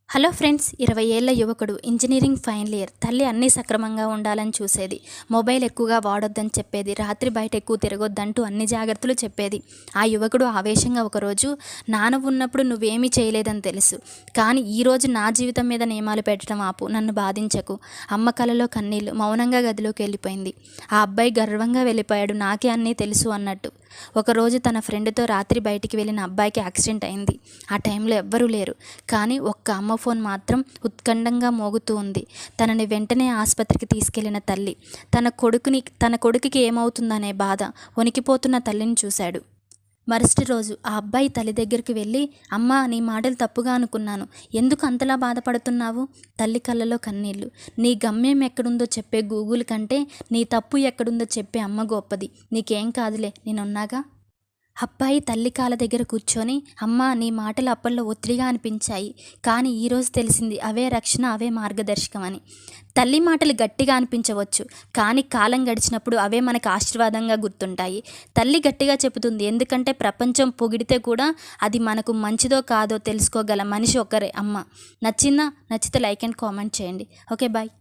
Hello friends, 20 ఏళ్ల యువకుడు, engineering final year. తల్లి అన్నీ సక్రమంగా ఉండాలని చూసేది. మొబైల్ ఎక్కువగా వాడొద్దని చెప్పేది. రాత్రి బయట ఎక్కువ తిరగొద్దంటూ అన్ని జాగ్రత్తలు చెప్పేది. ఆ యువకుడు ఆవేశంగా ఒకరోజు, నాన్న ఉన్నప్పుడు నువ్వేమీ చేయలేదని తెలుసు, కానీ ఈరోజు నా జీవితం మీద నియమాలు పెట్టడం ఆపు, నన్ను బాధించకు. అమ్మ కలలో కన్నీళ్లు. మౌనంగా గదిలోకి వెళ్ళిపోయింది. ఆ అబ్బాయి గర్వంగా వెళ్ళిపోయాడు, నాకే అన్నీ తెలుసు అన్నట్టు. ఒకరోజు తన ఫ్రెండ్తో రాత్రి బయటికి వెళ్ళిన అబ్బాయికి యాక్సిడెంట్ అయింది. ఆ టైంలో ఎవ్వరూ లేరు, కానీ ఒక్క అమ్మ ఫోన్ మాత్రం ఉత్కంఠంగా మోగుతూ ఉంది. తనని వెంటనే ఆసుపత్రికి తీసుకెళ్లిన తల్లి, తన కొడుకుకి ఏమవుతుందనే బాధ వణికిపోతున్న తల్లిని చూశాడు. మరుసటి రోజు ఆ అబ్బాయి తల్లి దగ్గరికి వెళ్ళి, అమ్మా, నీ మాటలు తప్పుగా అనుకున్నాను, ఎందుకు అంతలా బాధపడుతున్నావు? తల్లి కళ్ళలో కన్నీళ్లు. నీ గమ్యం ఎక్కడుందో చెప్పే గూగుల్ కంటే నీ తప్పు ఎక్కడుందో చెప్పే అమ్మ గొప్పది. నీకేం కాదులే, నేనున్నాగా. అబ్బాయి తల్లి కాళ్ళ దగ్గర కూర్చొని, అమ్మా, నీ మాటలు అప్పట్లో ఒత్తిడిగా అనిపించాయి, కానీ ఈరోజు తెలిసింది అవే రక్షణ, అవే మార్గదర్శకం అని. తల్లి మాటలు గట్టిగా అనిపించవచ్చు, కానీ కాలం గడిచినప్పుడు అవే మనకు ఆశీర్వాదంగా గుర్తుంటాయి. తల్లి గట్టిగా చెబుతుంది, ఎందుకంటే ప్రపంచం పొగిడితే కూడా అది మనకు మంచిదో కాదో తెలుసుకోగల మనిషి ఒక్కరే, అమ్మ. నచ్చితే లైక్ అండ్ కామెంట్ చేయండి. Okay, bye.